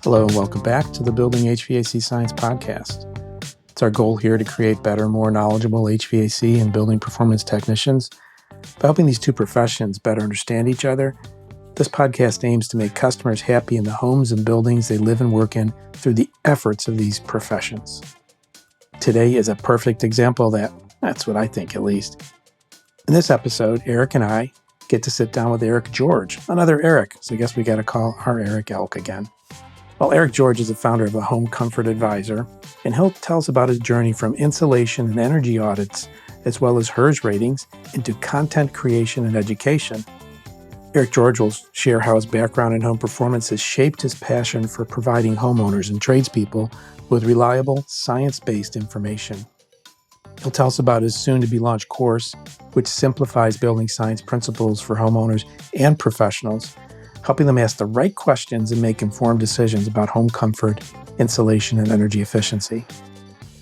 Hello and welcome back to the Building HVAC Science podcast. It's our goal here to create better, more knowledgeable HVAC and building performance technicians. By helping these two professions better understand each other, this podcast aims to make customers happy in the homes and buildings they live and work in through the efforts of these professions. Today is a perfect example of that. That's what I think, at least. In this episode, Eric and I get to sit down with Eric George, another Eric, so I guess we got to call our Eric Elk again. Well, Eric George is the founder of the Home Comfort Advisor, and he'll tell us about his journey from insulation and energy audits, as well as HERS ratings, into content creation and education. Eric George will share how his background in home performance has shaped his passion for providing homeowners and tradespeople with reliable, science-based information. He'll tell us about his soon-to-be-launched course, which simplifies building science principles for homeowners and professionals, helping them ask the right questions and make informed decisions about home comfort, insulation, and energy efficiency.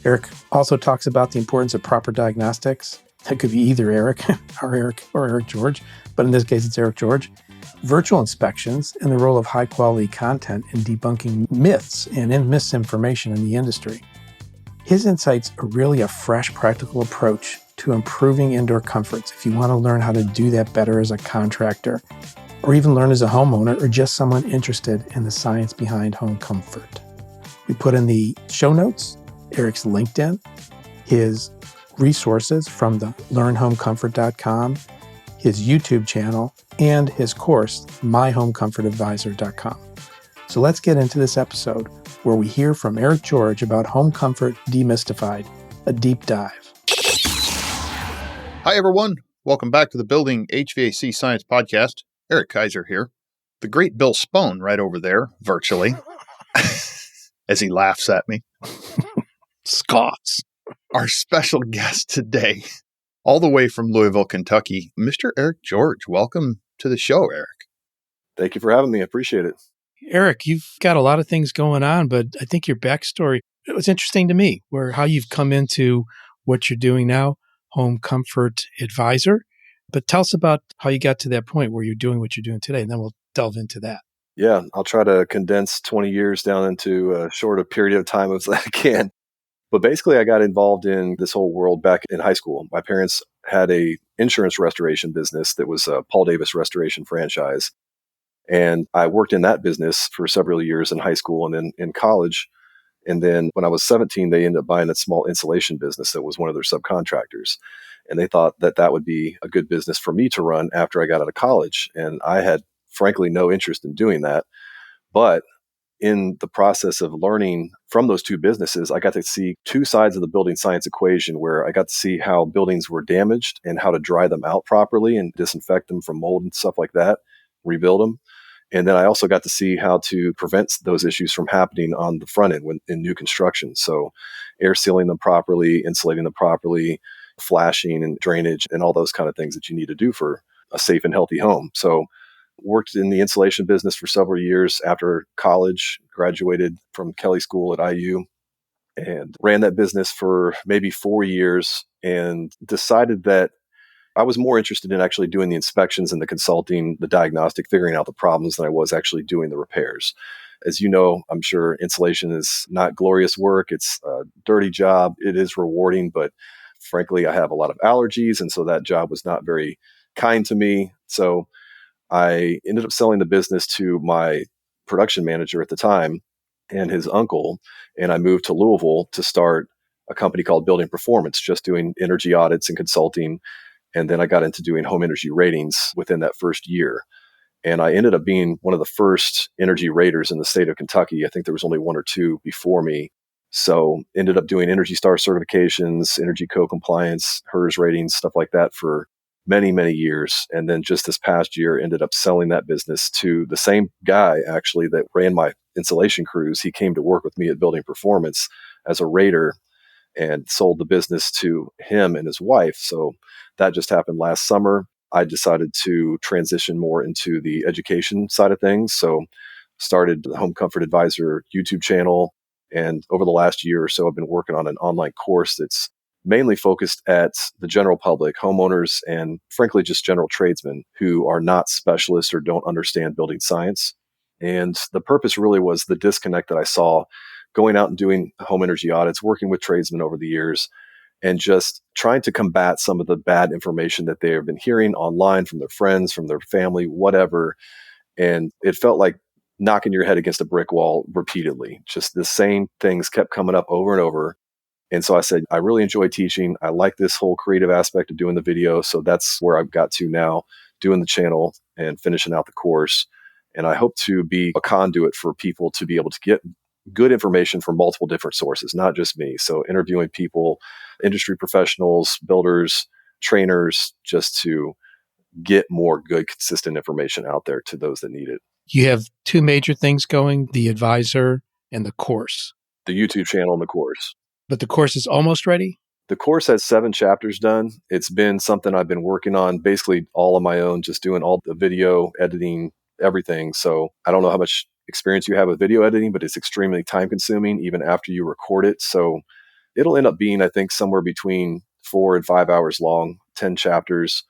Eric also talks about the importance of proper diagnostics. That could be either Eric, or Eric George, but in this case it's Eric George. Virtual inspections and the role of high-quality content in debunking myths and misinformation in the industry. His insights are really a fresh, practical approach to improving indoor comforts if you want to learn how to do that better as a contractor, or even learn as a homeowner, or just someone interested in the science behind home comfort. We put in the show notes Eric's LinkedIn, his resources from the learnhomecomfort.com, his YouTube channel, and his course, myhomecomfortadvisor.com. So let's get into this episode where we hear from Eric George about home comfort demystified, a deep dive. Hi, everyone. Welcome back to the Building HVAC Science podcast. Eric Kaiser here. The great Bill Spohn right over there, virtually, as he laughs at me. Scoffs. Our special guest today, all the way from Louisville, Kentucky, Mr. Eric George. Welcome to the show, Eric. Thank you for having me. I appreciate it. Eric, you've got a lot of things going on, but I think your backstory, it was interesting to me, how you've come into what you're doing now, Home Comfort Advisor. But tell us about how you got to that point where you're doing what you're doing today, and then we'll delve into that. Yeah, I'll try to condense 20 years down into as short a period of time as I can. But basically, I got involved in this whole world back in high school. My parents had a insurance restoration business that was a Paul Davis restoration franchise. And I worked in that business for several years in high school and then in college. And then when I was 17, they ended up buying a small insulation business that was one of their subcontractors. And they thought that that would be a good business for me to run after I got out of college. And I had, frankly, no interest in doing that. But in the process of learning from those two businesses, I got to see two sides of the building science equation where I got to see how buildings were damaged and how to dry them out properly and disinfect them from mold and stuff like that, rebuild them. And then I also got to see how to prevent those issues from happening on the front end in new construction. So air sealing them properly, insulating them properly, flashing and drainage and all those kind of things that you need to do for a safe and healthy home. So worked in the insulation business for several years after college, graduated from Kelly School at IU and ran that business for maybe 4 years and decided that I was more interested in actually doing the inspections and the consulting, the diagnostic, figuring out the problems than I was actually doing the repairs. As you know, I'm sure insulation is not glorious work. It's a dirty job. It is rewarding, but frankly, I have a lot of allergies, and so that job was not very kind to me. So I ended up selling the business to my production manager at the time and his uncle, and I moved to Louisville to start a company called Building Performance, just doing energy audits and consulting. And then I got into doing home energy ratings within that first year. And I ended up being one of the first energy raters in the state of Kentucky. I think there was only one or two before me. So ended up doing Energy Star certifications, Energy Co-compliance, HERS ratings, stuff like that for many, many years. And then just this past year, ended up selling that business to the same guy, actually, that ran my insulation crews. He came to work with me at Building Performance as a rater and sold the business to him and his wife. So that just happened last summer. I decided to transition more into the education side of things. So started the Home Comfort Advisor YouTube channel. And over the last year or so, I've been working on an online course that's mainly focused at the general public, homeowners, and frankly, just general tradesmen who are not specialists or don't understand building science. And the purpose really was the disconnect that I saw going out and doing home energy audits, working with tradesmen over the years, and just trying to combat some of the bad information that they have been hearing online from their friends, from their family, whatever. And it felt like knocking your head against a brick wall repeatedly. Just the same things kept coming up over and over. And so I said, I really enjoy teaching. I like this whole creative aspect of doing the video. So that's where I've got to now, doing the channel and finishing out the course. And I hope to be a conduit for people to be able to get good information from multiple different sources, not just me. So interviewing people, industry professionals, builders, trainers, just to get more good, consistent information out there to those that need it. You have two major things going, the advisor and the course. The YouTube channel and the course. But the course is almost ready? The course has 7 chapters done. It's been something I've been working on basically all on my own, just doing all the video editing, everything. So I don't know how much experience you have with video editing, but it's extremely time consuming even after you record it. So it'll end up being, I think, somewhere between 4 and 5 hours long, 10 chapters.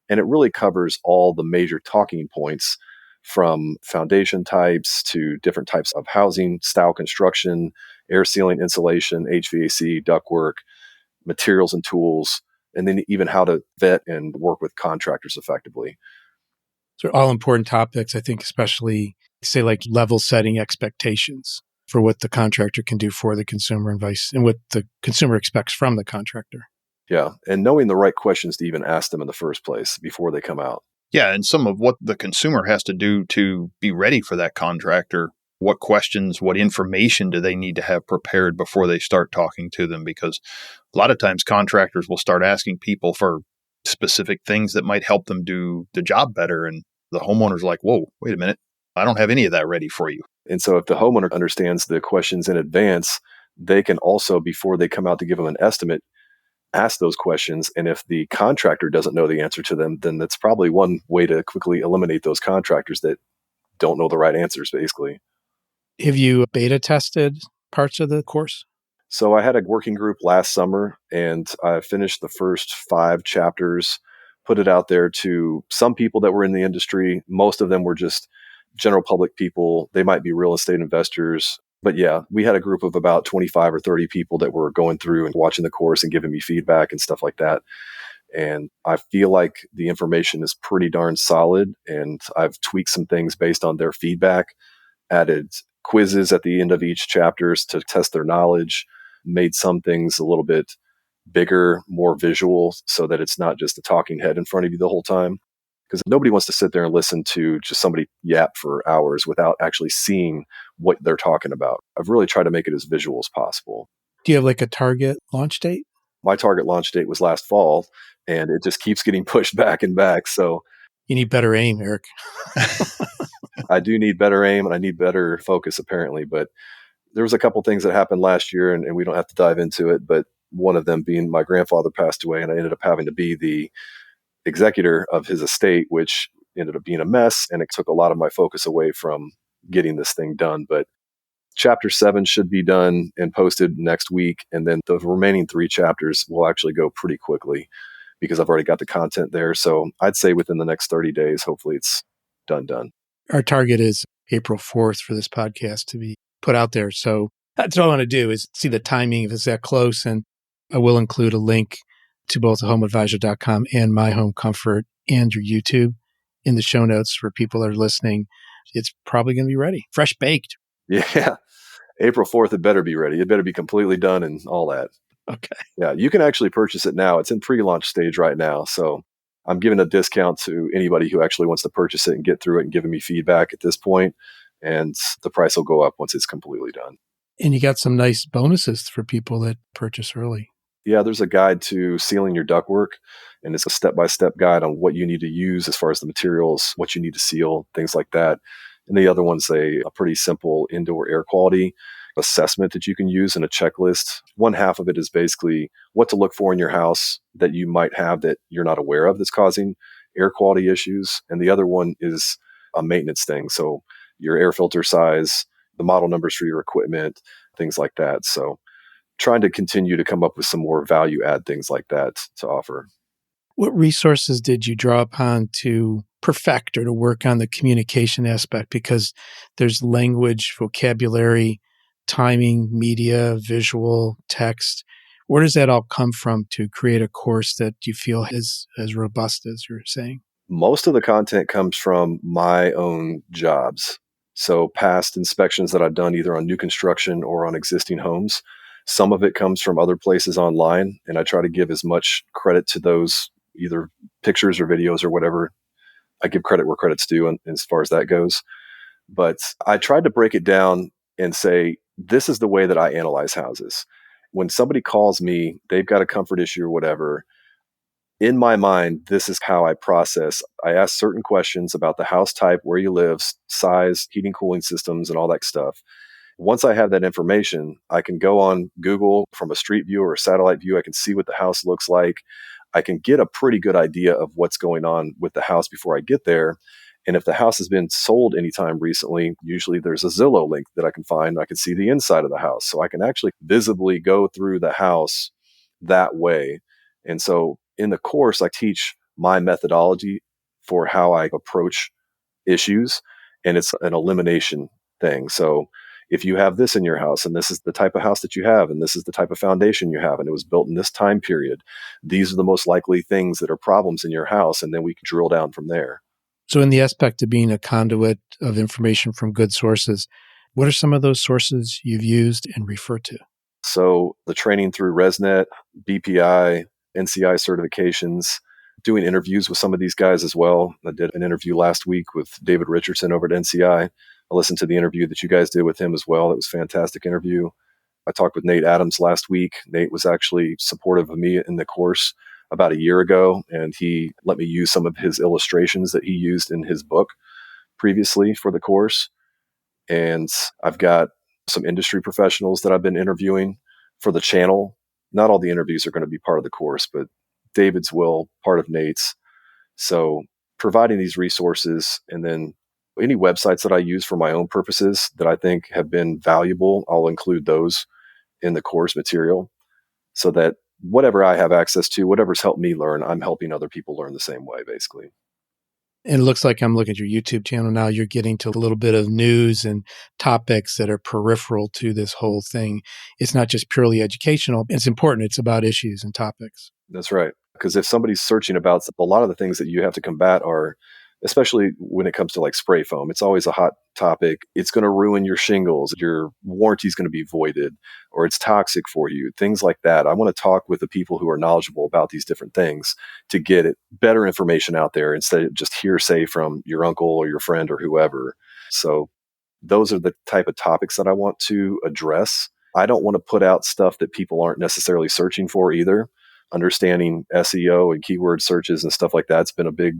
And it really covers all the major talking points, from foundation types to different types of housing, style construction, air sealing, insulation, HVAC, ductwork, materials and tools, and then even how to vet and work with contractors effectively. So all important topics, I think, especially say like level setting expectations for what the contractor can do for the consumer and what the consumer expects from the contractor. Yeah. And knowing the right questions to even ask them in the first place before they come out. Yeah. And some of what the consumer has to do to be ready for that contractor. What questions, what information do they need to have prepared before they start talking to them? Because a lot of times contractors will start asking people for specific things that might help them do the job better. And the homeowner's like, whoa, wait a minute. I don't have any of that ready for you. And so if the homeowner understands the questions in advance, they can also, before they come out to give them an estimate, ask those questions. And if the contractor doesn't know the answer to them, then that's probably one way to quickly eliminate those contractors that don't know the right answers, basically. Have you beta tested parts of the course? So I had a working group last summer, and I finished the first 5 chapters, put it out there to some people that were in the industry. Most of them were just general public people. They might be real estate investors. But yeah, we had a group of about 25 or 30 people that were going through and watching the course and giving me feedback and stuff like that. And I feel like the information is pretty darn solid. And I've tweaked some things based on their feedback, added quizzes at the end of each chapters to test their knowledge, made some things a little bit bigger, more visual, so that it's not just a talking head in front of you the whole time. Because nobody wants to sit there and listen to just somebody yap for hours without actually seeing what they're talking about. I've really tried to make it as visual as possible. Do you have like a target launch date? My target launch date was last fall, and it just keeps getting pushed back and back. So You need better aim, Eric. I do need better aim and I need better focus, apparently. But there was a couple things that happened last year, and we don't have to dive into it. But one of them being my grandfather passed away, and I ended up having to be the executor of his estate, which ended up being a mess. And it took a lot of my focus away from getting this thing done. But chapter 7 should be done and posted next week. And then the remaining 3 chapters will actually go pretty quickly because I've already got the content there. So I'd say within the next 30 days, hopefully it's done. Our target is April 4th for this podcast to be put out there. So that's all I want to do is see the timing if it's that close. And I will include a link to both homeadvisor.com and My Home Comfort and your YouTube in the show notes for people that are listening. It's probably going to be ready, fresh baked. Yeah. April 4th, it better be ready. It better be completely done and all that. Okay. Yeah. You can actually purchase it now. It's in pre-launch stage right now. So I'm giving a discount to anybody who actually wants to purchase it and get through it and giving me feedback at this point. And the price will go up once it's completely done. And you got some nice bonuses for people that purchase early. Yeah, there's a guide to sealing your ductwork, and it's a step-by-step guide on what you need to use as far as the materials, what you need to seal, things like that. And the other one's a pretty simple indoor air quality assessment that you can use in a checklist. One half of it is basically what to look for in your house that you might have that you're not aware of that's causing air quality issues. And the other one is a maintenance thing. So your air filter size, the model numbers for your equipment, things like that. So trying to continue to come up with some more value add things like that to offer. What resources did you draw upon to perfect or to work on the communication aspect? Because there's language, vocabulary, timing, media, visual, text. Where does that all come from to create a course that you feel is as robust as you're saying? Most of the content comes from my own jobs. So past inspections that I've done either on new construction or on existing homes. Some of it comes from other places online, and I try to give as much credit to those either pictures or videos or whatever. I give credit where credit's due as far as that goes. But I tried to break it down and say, this is the way that I analyze houses. When somebody calls me, they've got a comfort issue or whatever. In my mind, this is how I process. I ask certain questions about the house type, where you live, size, heating, cooling systems, and all that stuff. Once I have that information, I can go on Google from a street view or a satellite view. I can see what the house looks like. I can get a pretty good idea of what's going on with the house before I get there. And if the house has been sold anytime recently, usually there's a Zillow link that I can find. I can see the inside of the house. So I can actually visibly go through the house that way. And so in the course, I teach my methodology for how I approach issues, and it's an elimination thing. So if you have this in your house, and this is the type of house that you have, and this is the type of foundation you have, and it was built in this time period, these are the most likely things that are problems in your house, and then we can drill down from there. So in the aspect of being a conduit of information from good sources, what are some of those sources you've used and refer to? So the training through ResNet, BPI, NCI certifications, doing interviews with some of these guys as well. I did an interview last week with David Richardson over at NCI. I listened to the interview that you guys did with him as well. It was a fantastic interview. I talked with Nate Adams last week. Nate was actually supportive of me in the course about a year ago, and he let me use some of his illustrations that he used in his book previously for the course. And I've got some industry professionals that I've been interviewing for the channel. Not all the interviews are going to be part of the course, but David's will, part of Nate's. So providing these resources, and then any websites that I use for my own purposes that I think have been valuable, I'll include those in the course material so that whatever I have access to, whatever's helped me learn, I'm helping other people learn the same way, basically. And it looks like I'm looking at your YouTube channel now. You're getting to a little bit of news and topics that are peripheral to this whole thing. It's not just purely educational. It's important. It's about issues and topics. That's right. Because if somebody's searching about a lot of the things that you have to combat are, especially when it comes to like spray foam, it's always a hot topic. It's going to ruin your shingles. Your warranty is going to be voided, or it's toxic for you, things like that. I want to talk with the people who are knowledgeable about these different things to get it better information out there instead of just hearsay from your uncle or your friend or whoever. So those are the type of topics that I want to address. I don't want to put out stuff that people aren't necessarily searching for either. Understanding SEO and keyword searches and stuff like that's been a big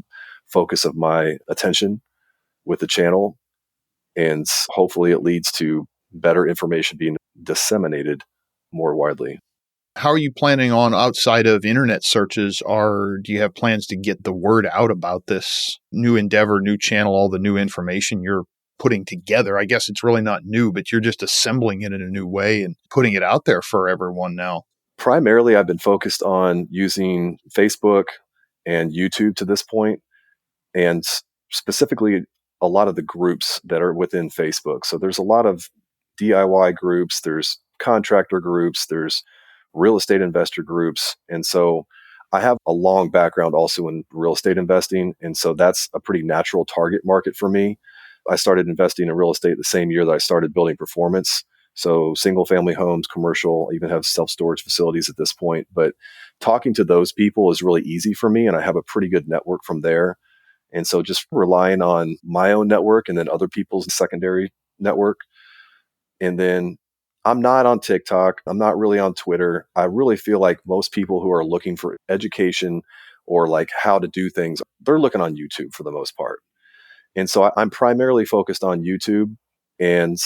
focus of my attention with the channel. And hopefully it leads to better information being disseminated more widely. How are you planning on outside of internet searches? Or do you have plans to get the word out about this new endeavor, new channel, all the new information you're putting together? I guess it's really not new, but you're just assembling it in a new way and putting it out there for everyone now. Primarily, I've been focused on using Facebook and YouTube to this point, and specifically a lot of the groups that are within Facebook. So there's a lot of DIY groups, there's contractor groups, there's real estate investor groups. And so I have a long background also in real estate investing. And so that's a pretty natural target market for me. I started investing in real estate the same year that I started building performance. So single family homes, commercial, I even have self-storage facilities at this point. But talking to those people is really easy for me, and I have a pretty good network from there. And so just relying on my own network and then other people's secondary network. And then I'm not on TikTok. I'm not really on Twitter. I really feel like most people who are looking for education or like how to do things, they're looking on YouTube for the most part. And so I'm primarily focused on YouTube, and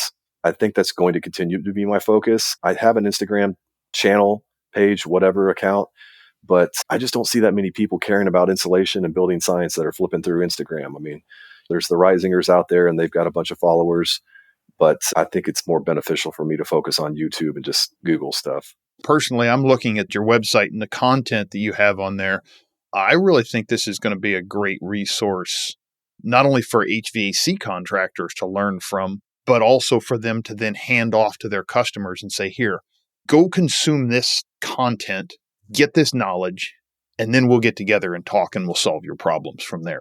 I think that's going to continue to be my focus. I have an Instagram channel, page, whatever account, but I just don't see that many people caring about insulation and building science that are flipping through Instagram. I mean, there's the Risingers out there and they've got a bunch of followers, but I think it's more beneficial for me to focus on YouTube and just Google stuff. Personally, I'm looking at your website and the content that you have on there. I really think this is going to be a great resource not only for HVAC contractors to learn from, but also for them to then hand off to their customers and say, here, go consume this content, get this knowledge, and then we'll get together and talk and we'll solve your problems from there.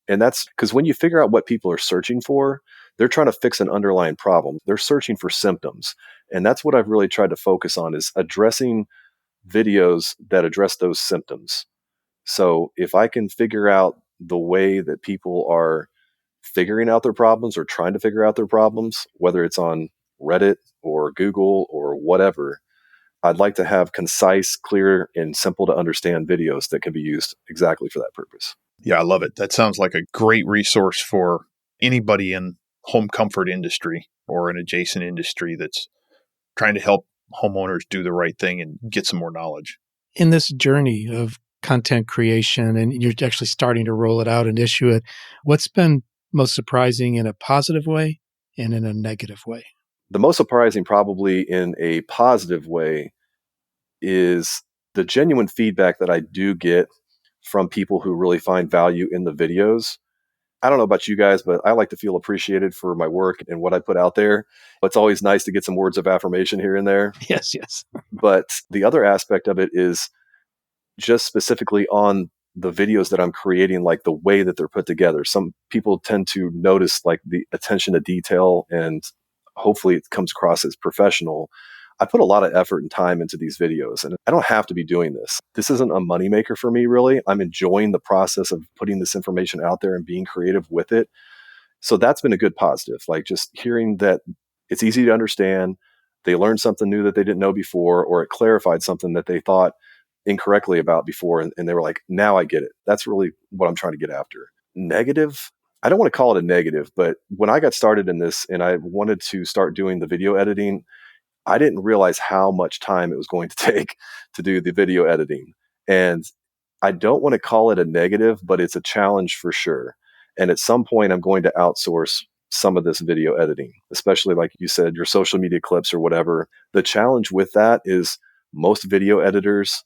And that's because when you figure out what people are searching for, they're trying to fix an underlying problem. They're searching for symptoms. And that's what I've really tried to focus on, is addressing videos that address those symptoms. So if I can figure out the way that people are figuring out their problems or trying to figure out their problems, whether it's on Reddit or Google or whatever, I'd like to have concise, clear, and simple to understand videos that can be used exactly for that purpose. Yeah, I love it. That sounds like a great resource for anybody in home comfort industry or an adjacent industry that's trying to help homeowners do the right thing and get some more knowledge. In this journey of content creation, and you're actually starting to roll it out and issue it, what's been most surprising in a positive way and in a negative way? The most surprising, probably in a positive way, is the genuine feedback that I do get from people who really find value in the videos. I don't know about you guys, but I like to feel appreciated for my work and what I put out there. It's always nice to get some words of affirmation here and there. Yes, yes. But the other aspect of it is just specifically on the videos that I'm creating, like the way that they're put together. Some people tend to notice like the attention to detail, and hopefully it comes across as professional. I put a lot of effort and time into these videos, and I don't have to be doing this. This isn't a moneymaker for me, really. I'm enjoying the process of putting this information out there and being creative with it. So that's been a good positive. Like just hearing that it's easy to understand, they learned something new that they didn't know before, or it clarified something that they thought incorrectly about before, and they were like, now I get it. That's really what I'm trying to get after. Negative, I don't want to call it a negative, but when I got started in this and I wanted to start doing the video editing, I didn't realize how much time it was going to take to do the video editing. And I don't want to call it a negative, but it's a challenge for sure. And at some point, I'm going to outsource some of this video editing, especially like you said, your social media clips or whatever. The challenge with that is most video editors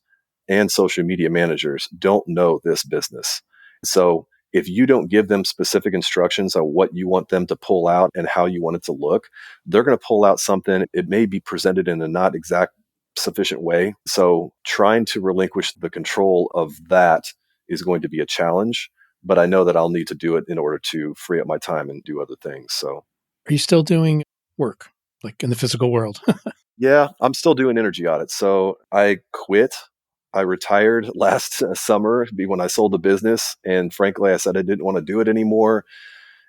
and social media managers don't know this business. So if you don't give them specific instructions on what you want them to pull out and how you want it to look, they're going to pull out something. It may be presented in a not exact sufficient way. So trying to relinquish the control of that is going to be a challenge, but I know that I'll need to do it in order to free up my time and do other things. So Are you still doing work, like in the physical world? yeah, I'm still doing energy audits. So I quit. I retired last summer when I sold the business. And frankly, I said I didn't want to do it anymore.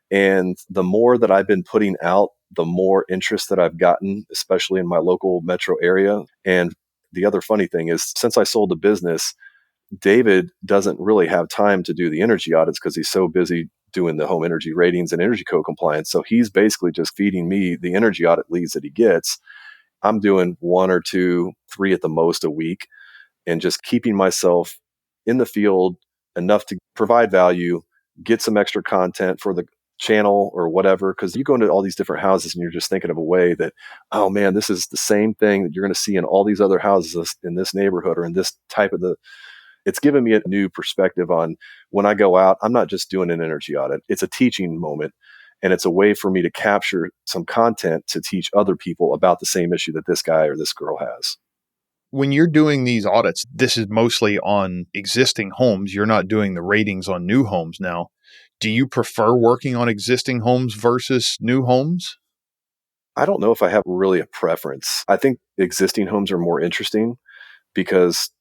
And the more that I've been putting out, the more interest that I've gotten, especially in my local metro area. And the other funny thing is, since I sold the business, David doesn't really have time to do the energy audits because he's so busy doing the home energy ratings and energy code compliance. So he's basically just feeding me the energy audit leads that he gets. I'm doing 1 or 2, 3 at the most a week, and just keeping myself in the field enough to provide value, get some extra content for the channel or whatever. Because you go into all these different houses and you're just thinking of a way that, oh man, this is the same thing that you're going to see in all these other houses in this neighborhood or in this type of it's given me a new perspective on when I go out, I'm not just doing an energy audit. It's a teaching moment. And it's a way for me to capture some content to teach other people about the same issue that this guy or this girl has. When you're doing these audits, this is mostly on existing homes. You're not doing the ratings on new homes now. Do you prefer working on existing homes versus new homes? I don't know if I have really a preference. I think existing homes are more interesting because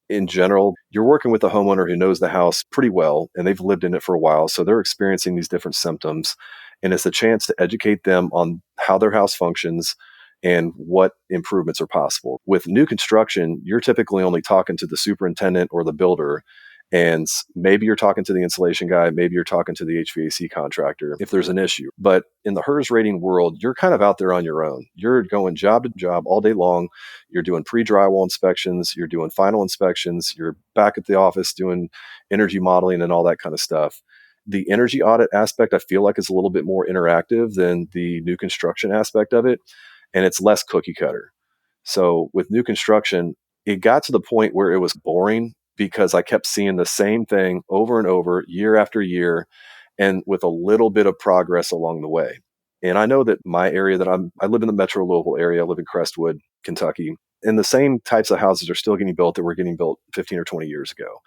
in general, you're working with a homeowner who knows the house pretty well and they've lived in it for a while. So they're experiencing these different symptoms. And it's a chance to educate them on how their house functions and what improvements are possible. With new construction, you're typically only talking to the superintendent or the builder. And maybe you're talking to the insulation guy, maybe you're talking to the HVAC contractor if there's an issue. But in the HERS rating world, you're kind of out there on your own. You're going job to job all day long. You're doing pre-drywall inspections. You're doing final inspections. You're back at the office doing energy modeling and all that kind of stuff. The energy audit aspect, I feel like, is a little bit more interactive than the new construction aspect of it. And it's less cookie cutter. So with new construction, it got to the point where it was boring because I kept seeing the same thing over and over, year after year. and with a little bit of progress along the way. And I know that my area I live in the Metro Louisville area. I live in Crestwood, Kentucky, and the same types of houses are still getting built that were getting built 15 or 20 years ago.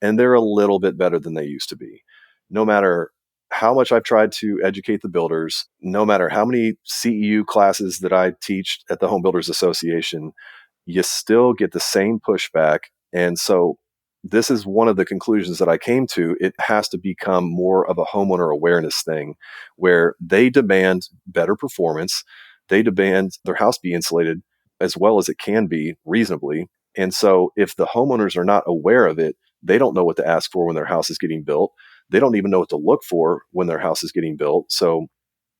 And they're a little bit better than they used to be. No matter how much I've tried to educate the builders, no matter how many CEU classes that I teach at the Home Builders Association, you still get the same pushback. And so this is one of the conclusions that I came to. It has to become more of a homeowner awareness thing where they demand better performance. They demand their house be insulated as well as it can be reasonably. And so if the homeowners are not aware of it, they don't know what to ask for when their house is getting built. They don't even know what to look for when their house is getting built. So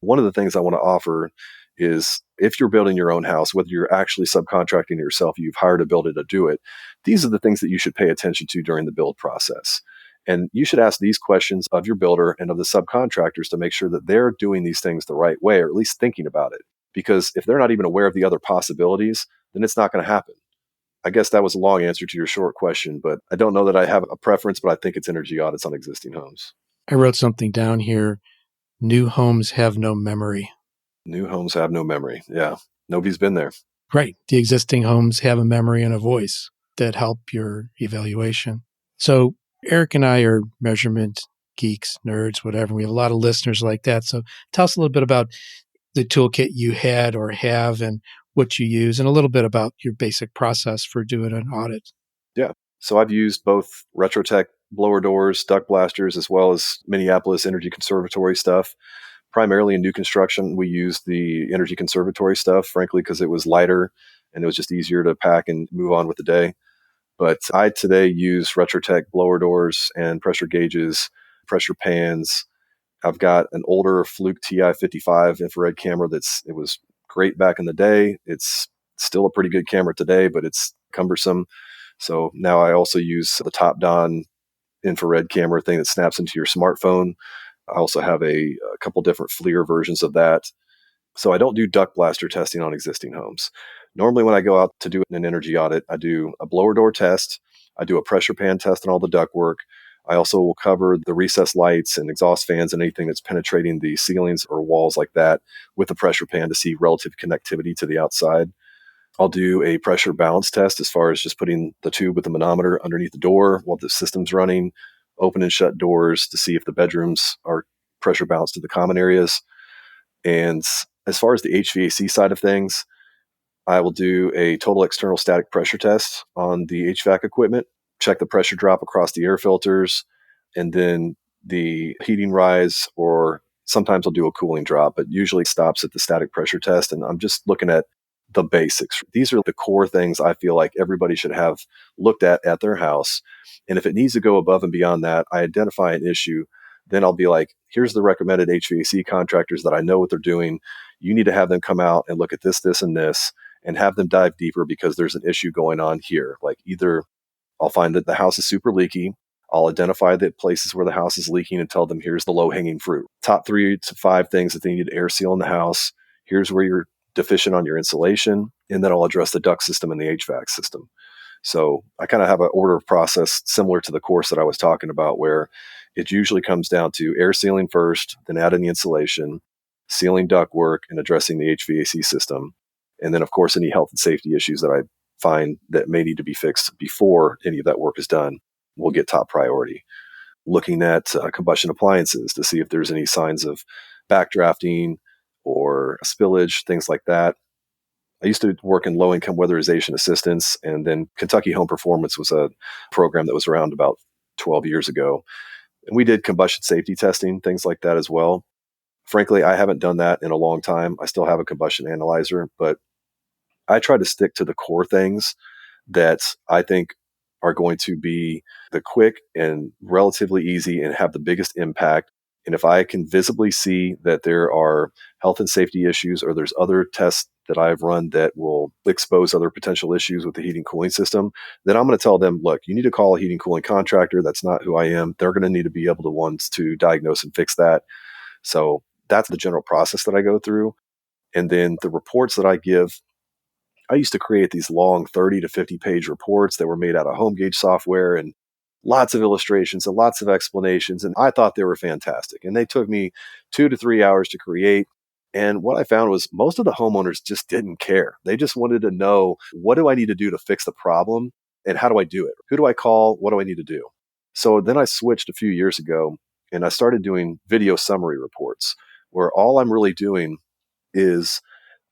one of the things I want to offer is if you're building your own house, whether you're actually subcontracting it yourself, you've hired a builder to do it, these are the things that you should pay attention to during the build process. And you should ask these questions of your builder and of the subcontractors to make sure that they're doing these things the right way, or at least thinking about it. Because if they're not even aware of the other possibilities, then it's not going to happen. I guess that was a long answer to your short question, but I don't know that I have a preference, but I think it's energy audits on existing homes. I wrote something down here. New homes have no memory. New homes have no memory. Yeah. Nobody's been there. Right. The existing homes have a memory and a voice that help your evaluation. So Eric and I are measurement geeks, nerds, whatever. We have a lot of listeners like that. So tell us a little bit about the toolkit you had or have and what you use, and a little bit about your basic process for doing an audit. Yeah. So I've used both Retrotech blower doors, duct blasters, as well as Minneapolis Energy Conservatory stuff. Primarily in new construction, we used the Energy Conservatory stuff, frankly, because it was lighter and it was just easier to pack and move on with the day. But I today use Retrotech blower doors and pressure gauges, pressure pans. I've got an older Fluke TI-55 infrared camera it was great back in the day. It's still a pretty good camera today, but it's cumbersome. So now I also use the top-down infrared camera thing that snaps into your smartphone. I also have a couple different FLIR versions of that. So I don't do duct blaster testing on existing homes. Normally when I go out to do an energy audit, I do a blower door test. I do a pressure pan test on all the duct work. I also will cover the recessed lights and exhaust fans and anything that's penetrating the ceilings or walls like that with the pressure pan to see relative connectivity to the outside. I'll do a pressure balance test as far as just putting the tube with the manometer underneath the door while the system's running, open and shut doors to see if the bedrooms are pressure balanced to the common areas. And as far as the HVAC side of things, I will do a total external static pressure test on the HVAC equipment, check the pressure drop across the air filters, and then the heating rise, or sometimes I'll do a cooling drop, but usually stops at the static pressure test. And I'm just looking at the basics. These are the core things I feel like everybody should have looked at their house. And if it needs to go above and beyond that, I identify an issue. Then I'll be like, here's the recommended HVAC contractors that I know what they're doing. You need to have them come out and look at this, this, and this, and have them dive deeper because there's an issue going on here. Like either I'll find that the house is super leaky. I'll identify the places where the house is leaking and tell them, here's the low hanging fruit. Top 3 to 5 things that they need to air seal in the house. Here's where you're deficient on your insulation. And then I'll address the duct system and the HVAC system. So I kind of have an order of process similar to the course that I was talking about, where it usually comes down to air sealing first, then adding the insulation, sealing duct work, and addressing the HVAC system. And then, of course, any health and safety issues that I find that may need to be fixed before any of that work is done will get top priority. Looking at combustion appliances to see if there's any signs of backdrafting or spillage, things like that. I used to work in low-income weatherization assistance, and then Kentucky Home Performance was a program that was around about 12 years ago. And we did combustion safety testing, things like that as well. Frankly, I haven't done that in a long time. I still have a combustion analyzer, but I try to stick to the core things that I think are going to be the quick and relatively easy and have the biggest impact. And if I can visibly see that there are health and safety issues, or there's other tests that I've run that will expose other potential issues with the heating cooling system, then I'm going to tell them, look, you need to call a heating cooling contractor. That's not who I am. They're going to need to be able to ones to diagnose and fix that. So that's the general process that I go through. And then the reports that I give, I used to create these long 30 to 50 page reports that were made out of home gauge software. And lots of illustrations and lots of explanations. And I thought they were fantastic. And they took me 2 to 3 hours to create. And what I found was most of the homeowners just didn't care. They just wanted to know, what do I need to do to fix the problem? And how do I do it? Who do I call? What do I need to do? So then I switched a few years ago and I started doing video summary reports where all I'm really doing is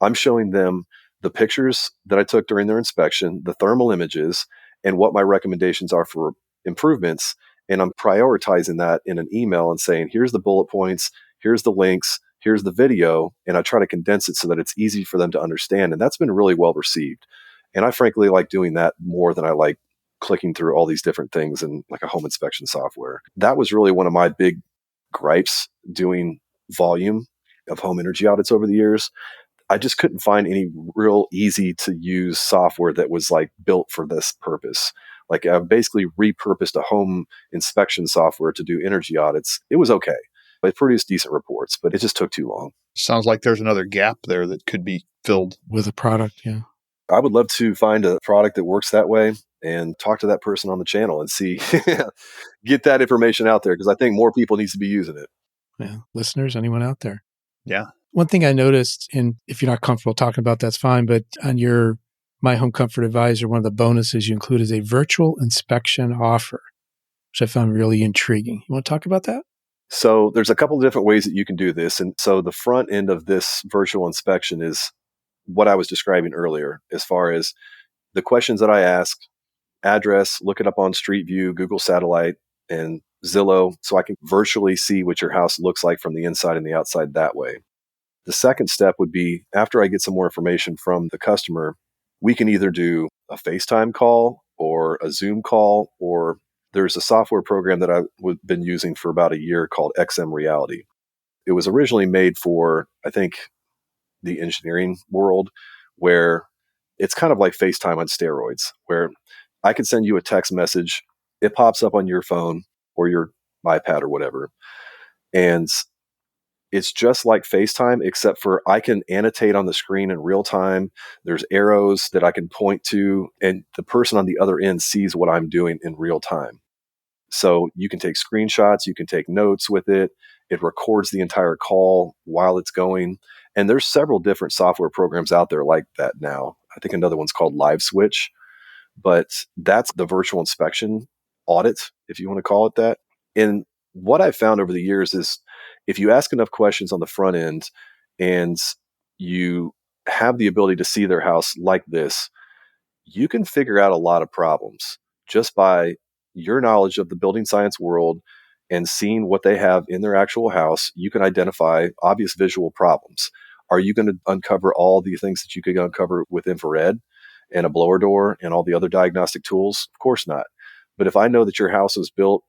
I'm showing them the pictures that I took during their inspection, the thermal images, and what my recommendations are for improvements. And I'm prioritizing that in an email and saying, here's the bullet points, here's the links, here's the video. And I try to condense it so that it's easy for them to understand. And that's been really well received. And I frankly like doing that more than I like clicking through all these different things in like a home inspection software. That was really one of my big gripes doing volume of home energy audits over the years. I just couldn't find any real easy to use software that was like built for this purpose. Like I basically repurposed a home inspection software to do energy audits. It was okay. It produced decent reports, but it just took too long. Sounds like there's another gap there that could be filled with a product. Yeah. I would love to find a product that works that way and talk to that person on the channel and see, get that information out there because I think more people need to be using it. Yeah. Listeners, anyone out there? Yeah. One thing I noticed, and if you're not comfortable talking about that's fine, but on your My Home Comfort Advisor, one of the bonuses you include is a virtual inspection offer, which I found really intriguing. You want to talk about that? So there's a couple of different ways that you can do this. And so the front end of this virtual inspection is what I was describing earlier, as far as the questions that I ask, address, look it up on Street View, Google Satellite, and Zillow, so I can virtually see what your house looks like from the inside and the outside that way. The second step would be after I get some more information from the customer, we can either do a FaceTime call or a Zoom call, or there's a software program that I've been using for about a year called XM Reality. It was originally made for, I think, the engineering world, where it's kind of like FaceTime on steroids, where I could send you a text message, it pops up on your phone or your iPad or whatever, and it's just like FaceTime, except for I can annotate on the screen in real time. There's arrows that I can point to, and the person on the other end sees what I'm doing in real time. So you can take screenshots, you can take notes with it. It records the entire call while it's going. And there's several different software programs out there like that now. I think another one's called Live Switch, but that's the virtual inspection audit, if you want to call it that. And what I've found over the years is if you ask enough questions on the front end and you have the ability to see their house like this, you can figure out a lot of problems just by your knowledge of the building science world and seeing what they have in their actual house. You can identify obvious visual problems. Are you going to uncover all the things that you could uncover with infrared and a blower door and all the other diagnostic tools? Of course not. But if I know that your house was built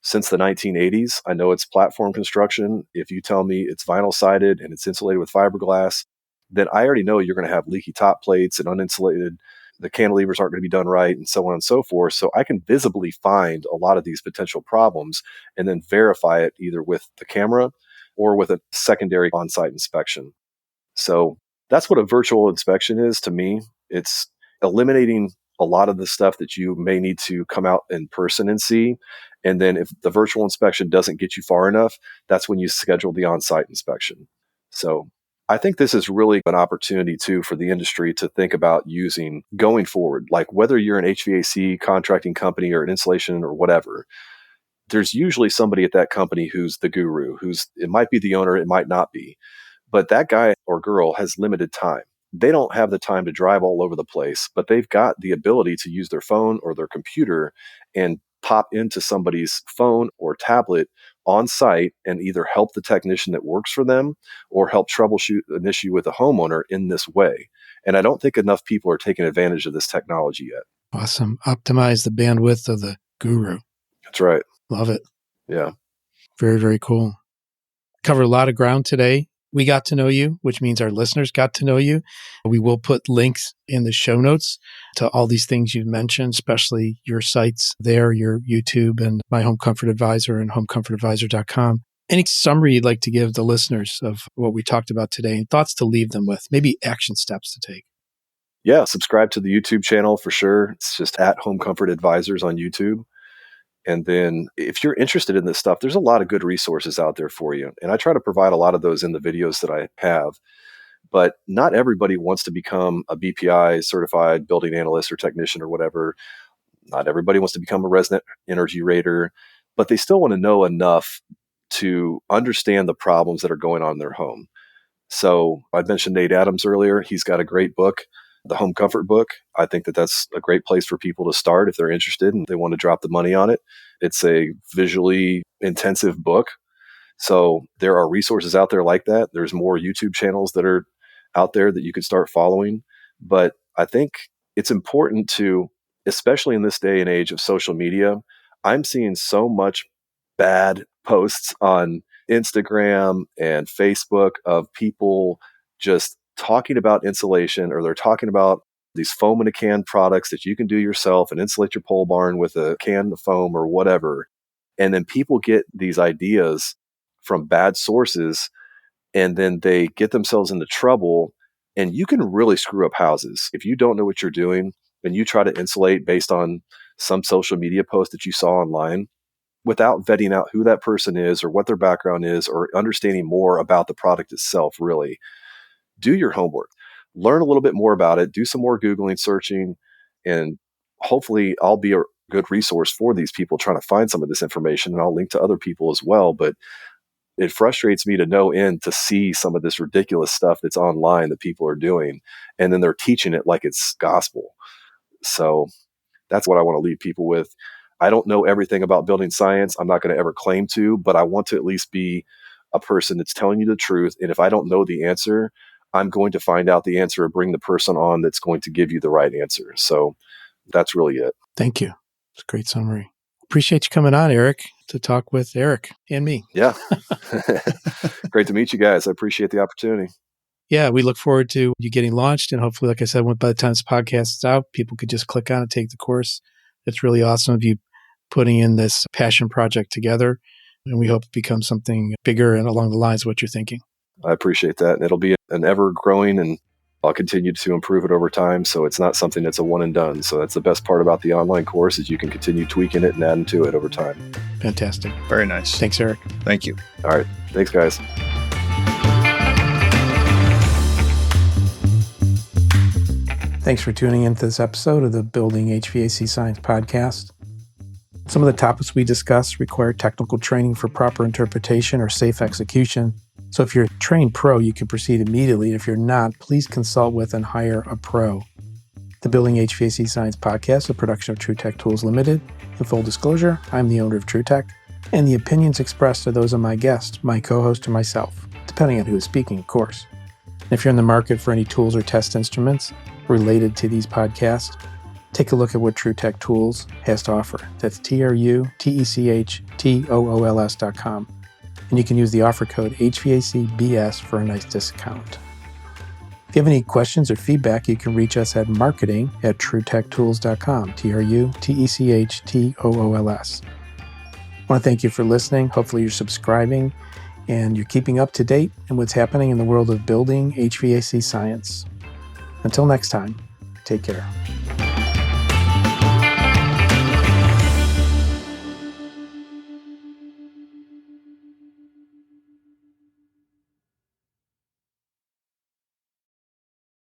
since the 1980s, I know it's platform construction. If you tell me it's vinyl sided and it's insulated with fiberglass, then I already know you're going to have leaky top plates and uninsulated. The cantilevers aren't going to be done right, and so on and so forth. So I can visibly find a lot of these potential problems and then verify it either with the camera or with a secondary on-site inspection. So that's what a virtual inspection is to me. It's eliminating a lot of the stuff that you may need to come out in person and see. And then if the virtual inspection doesn't get you far enough, that's when you schedule the on-site inspection. So I think this is really an opportunity too for the industry to think about using going forward. Like whether you're an HVAC contracting company or an insulation or whatever, there's usually somebody at that company who's the guru, it might be the owner, it might not be, but that guy or girl has limited time. They don't have the time to drive all over the place, but they've got the ability to use their phone or their computer and pop into somebody's phone or tablet on site and either help the technician that works for them or help troubleshoot an issue with a homeowner in this way. And I don't think enough people are taking advantage of this technology yet. Awesome. Optimize the bandwidth of the guru. That's right. Love it. Yeah. Very, very cool. Covered a lot of ground today. We got to know you, which means our listeners got to know you. We will put links in the show notes to all these things you've mentioned, especially your sites there, your YouTube and My Home Comfort Advisor and homecomfortadvisor.com. Any summary you'd like to give the listeners of what we talked about today and thoughts to leave them with, maybe action steps to take? Yeah, subscribe to the YouTube channel for sure. It's just at Home Comfort Advisors on YouTube. And then if you're interested in this stuff, there's a lot of good resources out there for you. And I try to provide a lot of those in the videos that I have. But not everybody wants to become a BPI certified building analyst or technician or whatever. Not everybody wants to become a resident energy rater, but they still want to know enough to understand the problems that are going on in their home. So I mentioned Nate Adams earlier. He's got a great book, the Home Comfort book. I think that that's a great place for people to start if they're interested and they want to drop the money on it. It's a visually intensive book. So there are resources out there like that. There's more YouTube channels that are out there that you could start following. But I think it's important to, especially in this day and age of social media, I'm seeing so much bad posts on Instagram and Facebook of people just talking about insulation, or they're talking about these foam in a can products that you can do yourself and insulate your pole barn with a can of foam or whatever. And then people get these ideas from bad sources, and then they get themselves into trouble. And you can really screw up houses if you don't know what you're doing and you try to insulate based on some social media post that you saw online without vetting out who that person is or what their background is or understanding more about the product itself. Really do your homework, learn a little bit more about it, do some more Googling, searching, and hopefully I'll be a good resource for these people trying to find some of this information, and I'll link to other people as well. But it frustrates me to no end to see some of this ridiculous stuff that's online that people are doing, and then they're teaching it like it's gospel. So that's what I want to leave people with. I don't know everything about building science. I'm not going to ever claim to, but I want to at least be a person that's telling you the truth. And if I don't know the answer, I'm going to find out the answer and bring the person on that's going to give you the right answer. So that's really it. Thank you. It's a great summary. Appreciate you coming on, Eric, to talk with Eric and me. Yeah. Great to meet you guys. I appreciate the opportunity. Yeah, we look forward to you getting launched. And hopefully, like I said, by the time this podcast is out, people could just click on it, take the course. It's really awesome of you putting in this passion project together. And we hope it becomes something bigger and along the lines of what you're thinking. I appreciate that. And it'll be an ever growing, and I'll continue to improve it over time. So it's not something that's a one and done. So that's the best part about the online course, is you can continue tweaking it and adding to it over time. Fantastic. Very nice. Thanks, Eric. Thank you. All right. Thanks, guys. Thanks for tuning into this episode of the Building HVAC Science podcast. Some of the topics we discuss require technical training for proper interpretation or safe execution. So if you're a trained pro, you can proceed immediately. If you're not, please consult with and hire a pro. The Building HVAC Science podcast is a production of TruTech Tools Limited. In full disclosure, I'm the owner of TruTech, and the opinions expressed are those of my guest, my co-host, or myself, depending on who is speaking, of course. And if you're in the market for any tools or test instruments related to these podcasts, take a look at what TruTech Tools has to offer. That's TruTechTools.com. And you can use the offer code HVACBS for a nice discount. If you have any questions or feedback, you can reach us at marketing@TruTechTools.com, TruTechTools. I want to thank you for listening. Hopefully you're subscribing and you're keeping up to date in what's happening in the world of building HVAC science. Until next time, take care.